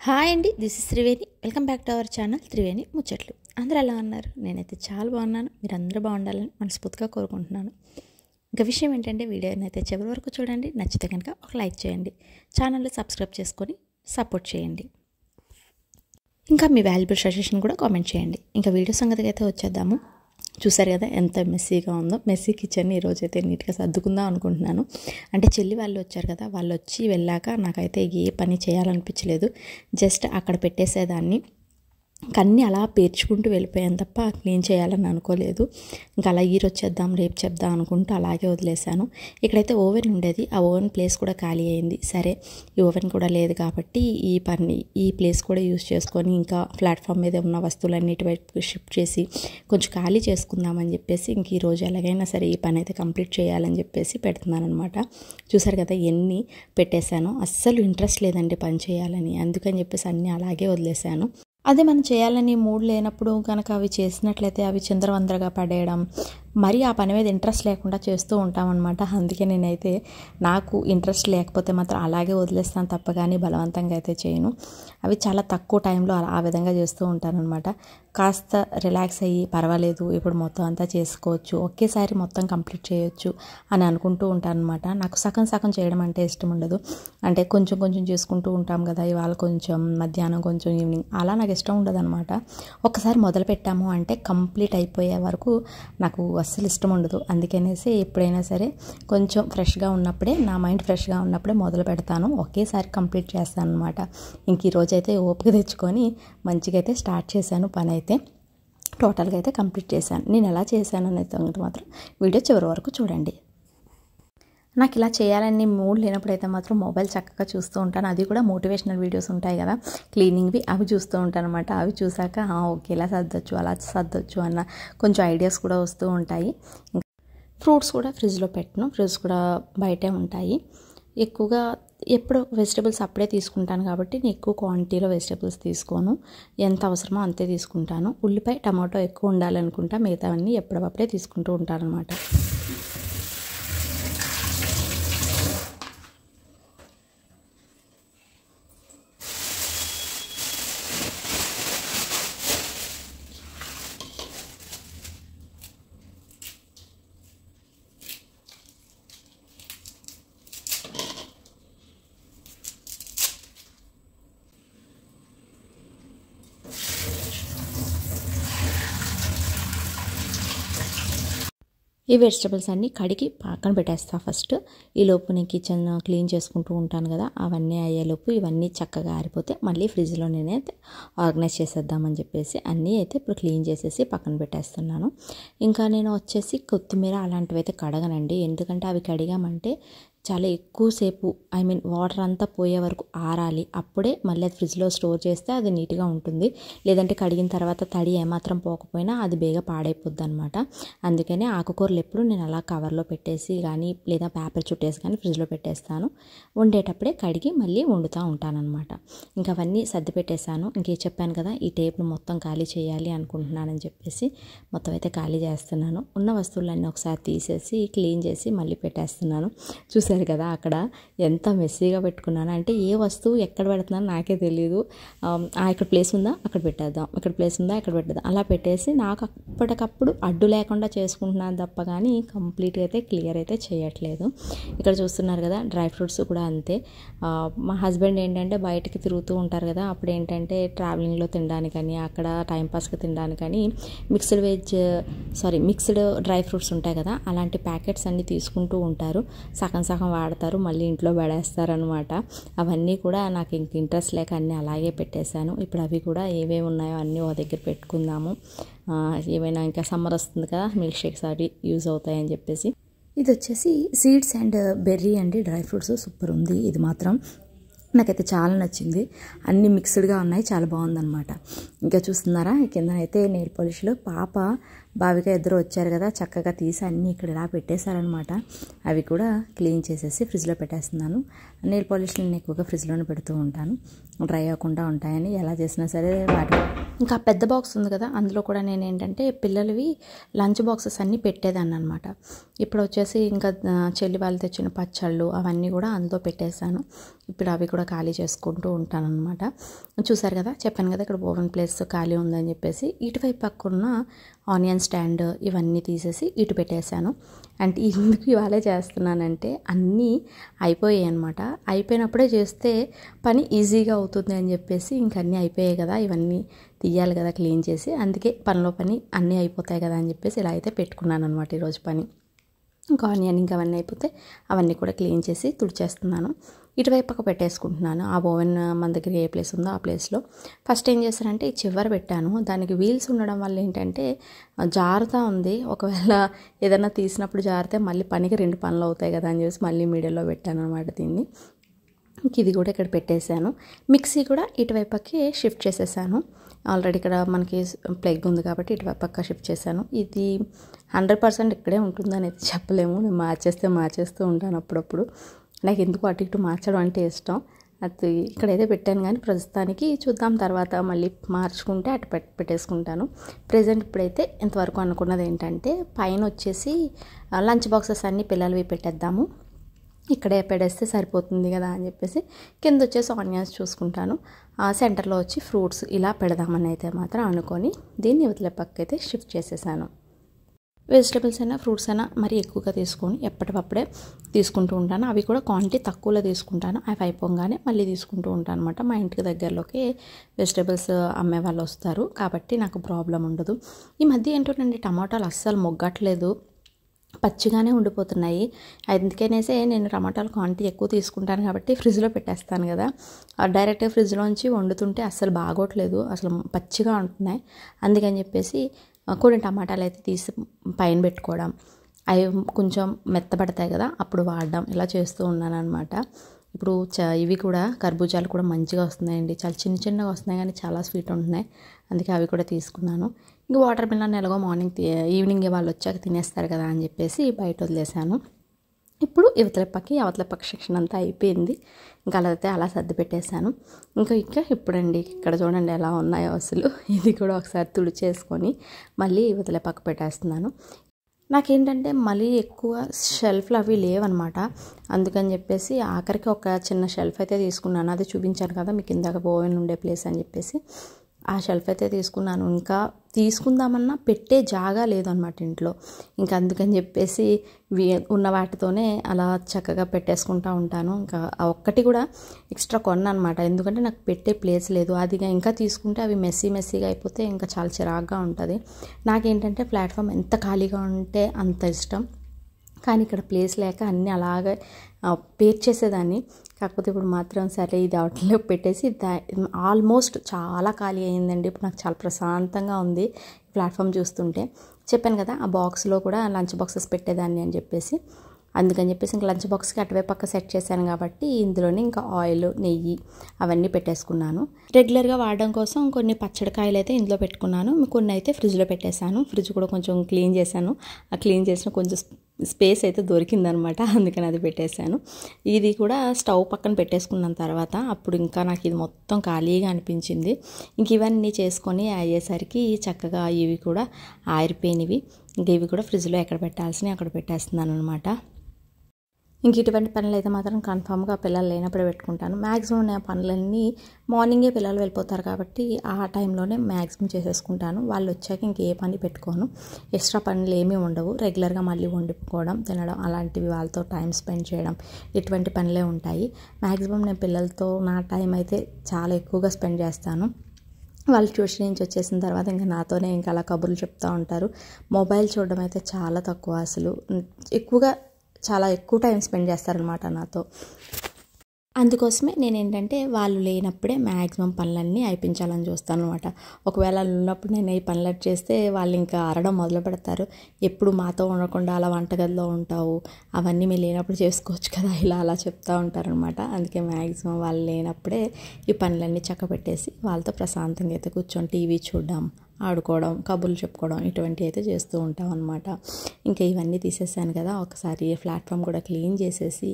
Hi అండి, this is Triveni. Welcome back to our channel Triveni ముచ్చట్లు. అందరూ ఎలా ఉన్నారు? నేనైతే చాలా బాగున్నాను. మీరు అందరూ బాగుండాలని మనస్ఫూర్తిగా కోరుకుంటున్నాను. ఇంకా విషయం ఏంటంటే, వీడియోని అయితే చివరి వరకు చూడండి. నచ్చితే కనుక ఒక లైక్ చేయండి, ఛానల్ని సబ్స్క్రైబ్ చేసుకొని సపోర్ట్ చేయండి. ఇంకా మీ వాల్యుబుల్ సజెషన్ కూడా కామెంట్ చేయండి. ఇంకా వీడియో సంగతికి అయితే వచ్చేద్దాము. చూసారు కదా ఎంత మెస్సీగా ఉందో. మెస్సీ కిచెన్ ఈరోజైతే నీట్గా సర్దుకుందాం అనుకుంటున్నాను. అంటే చెల్లి వాళ్ళు వచ్చారు కదా, వాళ్ళు వచ్చి వెళ్ళాక నాకైతే ఏ పని చేయాలనిపించలేదు. జస్ట్ అక్కడ పెట్టేసేదాన్ని. అన్నీ అలా పేర్చుకుంటూ వెళ్ళిపోయాను తప్ప క్లీన్ చేయాలని అనుకోలేదు. ఇంకా అలా వచ్చేద్దాం రేపు చెప్దాం అనుకుంటూ అలాగే వదిలేశాను. ఇక్కడైతే ఓవెన్ ఉండేది, ఆ ఓవెన్ ప్లేస్ కూడా ఖాళీ అయింది. సరే, ఈ ఓవెన్ కూడా లేదు కాబట్టి ఈ ప్లేస్ కూడా యూజ్ చేసుకొని ఇంకా ప్లాట్ఫామ్ మీద ఉన్న వస్తువులన్నిటి వైపు షిఫ్ట్ చేసి కొంచెం ఖాళీ చేసుకుందామని చెప్పేసి ఇంక ఈరోజు ఎలాగైనా సరే ఈ పని అయితే కంప్లీట్ చేయాలని చెప్పేసి పెడుతున్నాను అనమాట. చూసారు కదా ఎన్ని పెట్టేశాను. అస్సలు ఇంట్రెస్ట్ లేదండి పని చేయాలని, అందుకని చెప్పేసి అన్నీ అలాగే వదిలేశాను. అదే మనం చేయాలని మూడ్ లేనప్పుడు కనుక అవి చేసినట్లయితే అవి చిందరవందరగా పడేయడం, మరి ఆ పని మీద ఇంట్రెస్ట్ లేకుండా చేస్తూ ఉంటామన్నమాట. అందుకే నేనైతే నాకు ఇంట్రెస్ట్ లేకపోతే మాత్రం అలాగే వదిలేస్తాను తప్ప కానీ బలవంతంగా అయితే చేయను. అవి చాలా తక్కువ టైంలో ఆ విధంగా చేస్తూ ఉంటానన్నమాట. కాస్త రిలాక్స్ అయ్యి పర్వాలేదు ఇప్పుడు మొత్తం అంతా చేసుకోవచ్చు, ఒకేసారి మొత్తం కంప్లీట్ చేయొచ్చు అని అనుకుంటూ ఉంటాను అనమాట. నాకు సగం సగం చేయడం అంటే ఇష్టం ఉండదు. అంటే కొంచెం కొంచెం చేసుకుంటూ ఉంటాం కదా, ఇవాళ కొంచెం మధ్యాహ్నం కొంచెం ఈవినింగ్, అలా నాకు ఇష్టం ఉండదు అనమాట. ఒకసారి మొదలు పెట్టాము అంటే కంప్లీట్ అయిపోయే వరకు నాకు అస్సలు ఇష్టం ఉండదు. అందుకనేసి ఎప్పుడైనా సరే కొంచెం ఫ్రెష్గా ఉన్నప్పుడే, నా మైండ్ ఫ్రెష్గా ఉన్నప్పుడే మొదలు పెడతాను, ఒకేసారి కంప్లీట్ చేస్తాను అనమాట. ఇంక ఈరోజు అయితే ఓపిక తెచ్చుకొని మంచిగా అయితే స్టార్ట్ చేశాను పని అయితే. టోటల్గా అయితే కంప్లీట్ చేశాను. నేను ఎలా చేశాను అనేది మాత్రం వీడియో చివరి వరకు చూడండి. నాకు ఇలా చేయాలని మూడ్ లేనప్పుడు అయితే మాత్రం మొబైల్ చక్కగా చూస్తూ ఉంటాను. అది కూడా మోటివేషనల్ వీడియోస్ ఉంటాయి కదా క్లీనింగ్వి, అవి చూస్తూ ఉంటాను అనమాట. అవి చూసాక ఓకే ఇలా సర్దొచ్చు అలా సర్దొచ్చు అన్న కొంచెం ఐడియాస్ కూడా వస్తూ ఉంటాయి. ఫ్రూట్స్ కూడా ఫ్రిడ్జ్లో పెట్టను, ఫ్రిడ్జ్ కూడా బయటే ఉంటాయి. ఎక్కువగా ఎప్పుడు వెజిటబుల్స్ అప్పుడే తీసుకుంటాను కాబట్టి నేను ఎక్కువ క్వాంటిటీలో వెజిటబుల్స్ తీసుకోను. ఎంత అవసరమో అంతే తీసుకుంటాను. ఉల్లిపాయ టమాటో ఎక్కువ ఉండాలనుకుంటా, మిగతావన్నీ ఎప్పుడప్పుడే తీసుకుంటూ ఉంటాను అనమాట. ఈ వెజిటబుల్స్ అన్నీ కడిగి పక్కన పెట్టేస్తా ఫస్ట్. ఈలోపు నేను కిచెన్ క్లీన్ చేసుకుంటూ ఉంటాను కదా, అవన్నీ అయ్యేలోపు ఇవన్నీ చక్కగా ఆరిపోతే మళ్ళీ ఫ్రిడ్జ్లో నేనైతే ఆర్గనైజ్ చేసేద్దామని చెప్పేసి అన్నీ అయితే ఇప్పుడు క్లీన్ చేసేసి పక్కన పెట్టేస్తున్నాను. ఇంకా నేను వచ్చేసి కొత్తిమీర అలాంటివి అయితే కడగనండి, ఎందుకంటే అవి కడిగామంటే చాలా ఎక్కువసేపు వాటర్ అంతా పోయే వరకు ఆరాలి, అప్పుడే మళ్ళీ అది ఫ్రిడ్జ్లో స్టోర్ చేస్తే అది నీట్గా ఉంటుంది. లేదంటే కడిగిన తర్వాత తడి ఏమాత్రం పోకపోయినా అది బేగా పాడైపోద్ది అనమాట. అందుకని ఆకుకూరలు ఎప్పుడు నేను అలా కవర్లో పెట్టేసి కానీ లేదా పేపర్ చుట్టేసి కానీ ఫ్రిడ్జ్లో పెట్టేస్తాను. వండేటప్పుడే కడిగి మళ్ళీ వండుతూ ఉంటానన్నమాట. ఇంకా అవన్నీ సర్ది పెట్టేశాను. ఇంకే చెప్పాను కదా ఈ టేప్ను మొత్తం ఖాళీ చేయాలి అనుకుంటున్నానని చెప్పేసి మొత్తం అయితే ఖాళీ చేస్తున్నాను. ఉన్న వస్తువులన్నీ ఒకసారి తీసేసి క్లీన్ చేసి మళ్ళీ పెట్టేస్తున్నాను. చూసారు కదా అక్కడ ఎంత మెస్సీగా పెట్టుకున్నాను అంటే ఏ వస్తువు ఎక్కడ పెడుతున్నాను నాకే తెలియదు. ఇక్కడ ప్లేస్ ఉందా అక్కడ పెట్టేద్దాం, ఇక్కడ ప్లేస్ ఉందా ఇక్కడ పెట్టేద్దాం, అలా పెట్టేసి నాకు అప్పటికప్పుడు అడ్డు లేకుండా చేసుకుంటున్నాను తప్ప కానీ కంప్లీట్గా అయితే క్లియర్ అయితే చేయట్లేదు. ఇక్కడ చూస్తున్నారు కదా డ్రై ఫ్రూట్స్ కూడా అంతే. మా హస్బెండ్ ఏంటంటే బయటకి తిరుగుతూ ఉంటారు కదా, అప్పుడు ఏంటంటే ట్రావెలింగ్లో తినడానికని అక్కడ టైంపాస్కి తినడానికని మిక్స్డ్ డ్రై ఫ్రూట్స్ ఉంటాయి కదా, అలాంటి ప్యాకెట్స్ అన్నీ తీసుకుంటూ ఉంటారు. సగం సగం వాడతారు, మళ్ళీ ఇంట్లో పడేస్తారనమాట. అవన్నీ కూడా నాకు ఇంక ఇంట్రెస్ట్ లేక అన్నీ అలాగే పెట్టేశాను. ఇప్పుడు అవి కూడా ఏవేవి ఉన్నాయో అన్నీ ఓ దగ్గర పెట్టుకుందాము, ఏమైనా ఇంకా సమ్మర్ వస్తుంది కదా మిల్క్ షేక్స్ అవి యూజ్ అవుతాయని చెప్పేసి. ఇది వచ్చేసి సీడ్స్ అండ్ బెర్రీ అండి, డ్రై ఫ్రూట్స్ సూపర్ ఉంది. ఇది మాత్రం నాకైతే చాలా నచ్చింది. అన్నీ మిక్స్డ్గా ఉన్నాయి, చాలా బాగుందన్నమాట. ఇంకా చూస్తున్నారా కింద అయితే నెయిల్ పాలిష్లో పాప భావిక ఇద్దరు వచ్చారు కదా, చక్కగా తీసి అన్నీ ఇక్కడ ఇలా పెట్టేశారనమాట. అవి కూడా క్లీన్ చేసేసి ఫ్రిడ్జ్లో పెట్టేస్తున్నాను. నెయిల్ పాలిష్లు నేను ఎక్కువగా ఫ్రిడ్జ్లోనే పెడుతూ ఉంటాను, డ్రై అవ్వకుండా ఉంటాయని. ఎలా చేసినా సరే వాటి ఇంకా పెద్ద బాక్స్ ఉంది కదా, అందులో కూడా నేను ఏంటంటే పిల్లలవి లంచ్ బాక్సెస్ అన్నీ పెట్టేదాన్ని అనమాట. ఇప్పుడు వచ్చేసి ఇంకా చెల్లి వాళ్ళు తెచ్చిన పచ్చళ్ళు అవన్నీ కూడా అందులో పెట్టేశాను. ఇప్పుడు అవి కూడా ఖాళీ చేసుకుంటూ ఉంటాను అనమాట. చూసారు కదా, చెప్పాను కదా ఇక్కడ ఓవెన్ ప్లేస్ ఖాళీ ఉందని చెప్పేసి. ఇటువైపు పక్కన ఆనియన్ స్టాండ్ ఇవన్నీ తీసేసి ఇటు పెట్టేశాను. అంటే ఎందుకు ఇవాళ చేస్తున్నానంటే అన్నీ అయిపోయాయి అనమాట. అయిపోయినప్పుడే చేస్తే పని ఈజీగా అవుతుంది అని చెప్పేసి ఇంక అన్నీ అయిపోయాయి కదా, ఇవన్నీ తీయాలి కదా క్లీన్ చేసి, అందుకే పనిలో పని అన్నీ అయిపోతాయి కదా అని చెప్పేసి ఇలా అయితే పెట్టుకున్నాను అనమాట ఈరోజు పని. ఇంకా ఆనియన్ ఇంకా అవన్నీ అయిపోతే అవన్నీ కూడా క్లీన్ చేసి తుడిచేస్తున్నాను. ఇటువైపు పక్క పెట్టేసుకుంటున్నాను. ఆ ఓవెన్ మన దగ్గర ఏ ప్లేస్ ఉందో ఆ ప్లేస్లో ఫస్ట్ ఏం చేశానంటే ఈ చివర పెట్టాను. దానికి వీల్స్ ఉండడం వల్ల ఏంటంటే జారుతూ ఉంది. ఒకవేళ ఏదైనా తీసినప్పుడు జారితే మళ్ళీ పనికి 2 పనులు అవుతాయి కదా అని చెప్పేసి మళ్ళీ మీడియంలో పెట్టాను అనమాట దీన్ని. ఇది కూడా ఇక్కడ పెట్టేశాను. మిక్సీ కూడా ఇటువైపుకి షిఫ్ట్ చేసేసాను. ఆల్రెడీ ఇక్కడ మనకి ప్లగ్ ఉంది కాబట్టి ఇటువైపు పక్క షిఫ్ట్ చేశాను. ఇది 100% ఇక్కడే ఉంటుందని అయితే చెప్పలేము. నేను మార్చేస్తూ ఉంటాను అప్పుడప్పుడు. నాకు ఎందుకు అటు ఇటు మార్చడం అంటే ఇష్టం. అది ఇక్కడైతే పెట్టాను, కానీ ప్రస్తుతానికి చూద్దాం, తర్వాత మళ్ళీ మార్చుకుంటే అటు పెట్టేసుకుంటాను. ప్రెజెంట్ ఇప్పుడైతే ఇంతవరకు అనుకున్నది ఏంటంటే పైన వచ్చేసి లంచ్ బాక్సెస్ అన్నీ పిల్లలవి పెట్టేద్దాము, ఇక్కడే పెడేస్తే సరిపోతుంది కదా అని చెప్పేసి కింద వచ్చేసి ఆనియన్స్ చూసుకుంటాను, సెంటర్లో వచ్చి ఫ్రూట్స్ ఇలా పెడదామని అయితే మాత్రం అనుకొని దీన్ని ఇవతల పక్క అయితే షిఫ్ట్ చేసేసాను. వెజిటబుల్స్ అయినా ఫ్రూట్స్ అయినా మరీ ఎక్కువగా తీసుకొని ఎప్పటికప్పుడే తీసుకుంటూ ఉంటాను. అవి కూడా క్వాంటిటీ తక్కువలో తీసుకుంటాను. అవి అయిపోగానే మళ్ళీ తీసుకుంటూ ఉంటాను అనమాట. మా ఇంటికి దగ్గరలోకి వెజిటబుల్స్ అమ్మే వాళ్ళు వస్తారు కాబట్టి నాకు ప్రాబ్లం ఉండదు. ఈ మధ్య ఏంటంటే టమాటాలు అస్సలు మొగ్గట్లేదు, పచ్చిగానే ఉండిపోతున్నాయి. అందుకనేసే నేను టమాటాలు క్వాంటిటీ ఎక్కువ తీసుకుంటాను కాబట్టి ఫ్రిడ్జ్లో పెట్టేస్తాను కదా, డైరెక్ట్గా ఫ్రిడ్జ్లోంచి వండుతుంటే అస్సలు బాగోట్లేదు, అసలు పచ్చిగా ఉంటున్నాయి. అందుకని చెప్పేసి కొన్ని టమాటాలు అయితే తీసి పైన పెట్టుకోవడం, అవి కొంచెం మెత్తబడతాయి కదా అప్పుడు వాడడం, ఇలా చేస్తూ ఉన్నాను అనమాట. ఇప్పుడు ఇవి కూడా కర్బూజాలు కూడా మంచిగా వస్తున్నాయండి, చాలా చిన్నగా వస్తున్నాయి కానీ చాలా స్వీట్ ఉంటున్నాయి. అందుకే అవి కూడా తీసుకున్నాను. ఇంక వాటర్ మిలన్ ఎలాగో ఈవినింగ్ వాళ్ళు వచ్చాక తినేస్తారు కదా అని చెప్పేసి బయట వదిలేసాను. ఇప్పుడు అవతల పక్క సెక్షన్ అంతా అయిపోయింది. ఇంకా అలా సర్ది పెట్టేశాను. ఇంకా ఇప్పుడండి ఇక్కడ చూడండి ఎలా ఉన్నాయో అసలు. ఇది కూడా ఒకసారి తుడిచేసుకొని మళ్ళీ ఇవతల పక్క పెట్టేస్తున్నాను. నాకేంటంటే మళ్ళీ ఎక్కువ షెల్ఫ్లు అవి లేవన్నమాట. అందుకని చెప్పేసి ఆఖరికి ఒక చిన్న షెల్ఫ్ అయితే తీసుకున్నాను. అది చూపించాను కదా మీకు ఇందాక ఓవెన్ ఉండే ప్లేస్ అని చెప్పేసి, ఆ షెల్ఫ్ అయితే తీసుకున్నాను. ఇంకా తీసుకుందామన్నా పెట్టే జాగా లేదన్నమాట ఇంట్లో. ఇంకా అందుకని చెప్పేసి ఉన్న వాటితోనే అలా చక్కగా పెట్టేసుకుంటూ ఉంటాను. ఇంకా ఆ ఒక్కటి కూడా ఎక్స్ట్రా కొన్నాను అనమాట, ఎందుకంటే నాకు పెట్టే ప్లేస్ లేదు. అదిగా ఇంకా తీసుకుంటే అవి మెస్సీగా అయిపోతే ఇంకా చాలా చిరాగ్గా ఉంటుంది. నాకేంటంటే ప్లాట్ఫామ్ ఎంత ఖాళీగా ఉంటే అంత ఇష్టం, కానీ ఇక్కడ ప్లేస్ లేక అన్నీ అలాగే పేర్చేసేదాన్ని. కాకపోతే ఇప్పుడు మాత్రం సరే ఇది అవుట్లో పెట్టేసి ఆల్మోస్ట్ చాలా ఖాళీ అయ్యిందండి. ఇప్పుడు నాకు చాలా ప్రశాంతంగా ఉంది ప్లాట్ఫామ్ చూస్తుంటే. చెప్పాను కదా ఆ బాక్స్లో కూడా లంచ్ బాక్సెస్ పెట్టేదాన్ని అని చెప్పేసి, అందుకని చెప్పేసి ఇంకా లంచ్ బాక్స్కి అటువైపు పక్క సెట్ చేశాను కాబట్టి ఇందులోనే ఇంకా ఆయిల్, నెయ్యి అవన్నీ పెట్టేసుకున్నాను. రెగ్యులర్గా వాడడం కోసం కొన్ని పచ్చడికాయలు అయితే ఇందులో పెట్టుకున్నాను, కొన్ని అయితే ఫ్రిడ్జ్లో పెట్టేశాను. ఫ్రిడ్జ్ కూడా కొంచెం క్లీన్ చేశాను. ఆ క్లీన్ చేసిన కొంచెం స్పేస్ అయితే దొరికిందనమాట, అందుకని అది పెట్టేశాను. ఇది కూడా స్టవ్ పక్కన పెట్టేసుకున్న తర్వాత అప్పుడు ఇంకా నాకు ఇది మొత్తం ఖాళీగా అనిపించింది. ఇంక ఇవన్నీ చేసుకొని అయ్యేసరికి చక్కగా ఇవి కూడా ఆరిపోయినవి. ఇంక ఇవి కూడా ఫ్రిడ్జ్లో ఎక్కడ పెట్టాల్సినవి అక్కడ పెట్టేస్తున్నాను అనమాట. ఇంక ఇటువంటి పనులు అయితే మాత్రం కన్ఫామ్గా పిల్లలు లేనప్పుడే పెట్టుకుంటాను. మ్యాక్సిమం నేను పనులన్నీ మార్నింగే పిల్లలు వెళ్ళిపోతారు కాబట్టి ఆ టైంలోనే మ్యాక్సిమం చేసేసుకుంటాను. వాళ్ళు వచ్చాక ఇంకే పని పెట్టుకోను. ఎక్స్ట్రా పనులు ఏమీ ఉండవు. రెగ్యులర్గా మళ్ళీ వండుకోవడం, తినడం అలాంటివి, వాళ్ళతో టైం స్పెండ్ చేయడం, ఇటువంటి పనులే ఉంటాయి. మ్యాక్సిమం నేను పిల్లలతో నా టైం అయితే చాలా ఎక్కువగా స్పెండ్ చేస్తాను. వాళ్ళు ట్యూషన్ నుంచి వచ్చేసిన తర్వాత ఇంకా నాతోనే ఇంకా అలా కబుర్లు చెప్తూ ఉంటారు. మొబైల్ చూడడం అయితే చాలా తక్కువ, అసలు చాలా ఎక్కువ టైం స్పెండ్ చేస్తారనమాట నాతో. అందుకోసమే నేనేంటంటే వాళ్ళు లేనప్పుడే మ్యాక్సిమం పనులన్నీ అయిపించాలని చూస్తాను అనమాట. ఒకవేళ ఉన్నప్పుడు నేను ఈ పనులు చేస్తే వాళ్ళు ఇంకా అరడం మొదలు పెడతారు. ఎప్పుడు మాతో ఉండకుండా అలా వంటగదిలో ఉంటావు, అవన్నీ మీరు లేనప్పుడు చేసుకోవచ్చు కదా, అలా చెప్తూ ఉంటారనమాట. అందుకే మ్యాక్సిమం వాళ్ళు లేనప్పుడే ఈ పనులన్నీ చక్కబెట్టేసి వాళ్ళతో ప్రశాంతంగా అయితే కూర్చొని టీవీ చూడడం ఆడుకోవడం, కబుర్లు చెప్పుకోవడం ఇటువంటివి అయితే చేస్తూ ఉంటాం అనమాట. ఇంకా ఇవన్నీ తీసేసాను కదా, ఒకసారి ప్లాట్ఫామ్ కూడా క్లీన్ చేసేసి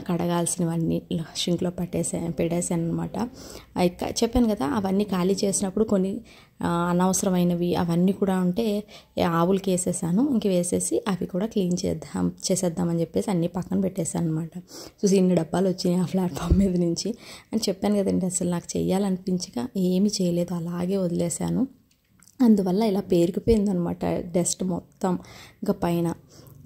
కడగాల్సినవన్నీ షింక్లో పెట్టేసాను అనమాట. చెప్పాను కదా, అవన్నీ ఖాళీ చేసినప్పుడు కొన్ని అనవసరమైనవి అవన్నీ కూడా ఉంటే ఆవులకి వేసేసాను. ఇంక వేసేసి అవి కూడా క్లీన్ చేసేద్దామని చెప్పేసి అన్నీ పక్కన పెట్టేసాను అనమాట. చూసి ఇన్ని డబ్బాలు వచ్చినాయి ఆ ప్లాట్ఫామ్ మీద నుంచి అని చెప్పాను కదండి. అసలు నాకు చెయ్యాలనిపించక ఏమీ చేయలేదు, అలాగే వదిలేశాను. అందువల్ల ఇలా పేరుకుపోయిందనమాట డస్ట్ మొత్తం. ఇంకా పైన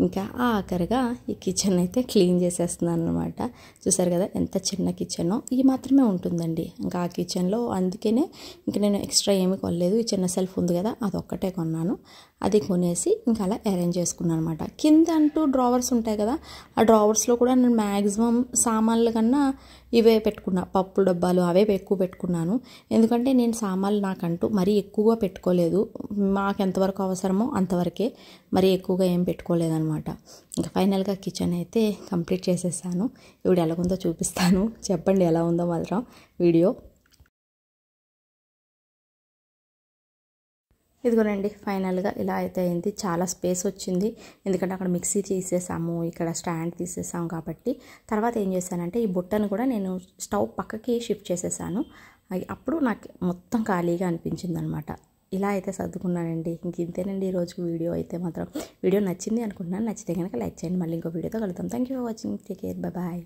ఇంకా ఆఖరిగా ఈ కిచెన్ అయితే క్లీన్ చేసేస్తున్నాను అనమాట. చూసారు కదా ఎంత చిన్న కిచెనో, ఈ మాత్రమే ఉంటుందండి ఇంకా ఆ కిచెన్లో. అందుకనే ఇంక నేను ఎక్స్ట్రా ఏమీ కొనలేదు. ఈ చిన్న సెల్ఫ్ ఉంది కదా, అదొక్కటే కొన్నాను. అది కొనేసి ఇంకా అలా అరేంజ్ చేసుకున్నాను అనమాట. కింద అంటూ డ్రావర్స్ ఉంటాయి కదా, ఆ డ్రావర్స్లో కూడా నేను మ్యాక్సిమం సామాన్ల కన్నా ఇవే పెట్టుకున్నా, పప్పు డబ్బాలు అవే ఎక్కువ పెట్టుకున్నాను. ఎందుకంటే నేను సామాన్లు నాకంటూ మరీ ఎక్కువగా పెట్టుకోలేదు, మాకు ఎంతవరకు అవసరమో అంతవరకే, మరీ ఎక్కువగా ఏం పెట్టుకోలేదన్నమాట. ఇంకా ఫైనల్గా కిచెన్ అయితే కంప్లీట్ చేసేసాను. ఇప్పుడు ఎలాగుందో చూపిస్తాను, చెప్పండి ఎలా ఉందో మాత్రం వీడియో. ఇదిగోనండి ఫైనల్గా ఇలా అయితే అయింది. చాలా స్పేస్ వచ్చింది, ఎందుకంటే అక్కడ మిక్సీ తీసేసాము, ఇక్కడ స్టాండ్ తీసేసాము కాబట్టి. తర్వాత ఏం చేశానంటే ఈ బుట్టను కూడా నేను స్టవ్ పక్కకి షిఫ్ట్ చేసేసాను. అప్పుడు నాకు మొత్తం ఖాళీగా అనిపించింది అనమాట. ఇలా అయితే సర్దుకున్నానండి. ఇంక ఇంతేనండి ఈరోజు వీడియో అయితే మాత్రం. వీడియో నచ్చింది అనుకుంటున్నాను. నచ్చితే కనుక లైక్ చేయండి. మళ్ళీ ఇంకో వీడియోతో కలుద్దాం. Thank you for watching. Take care. Bye.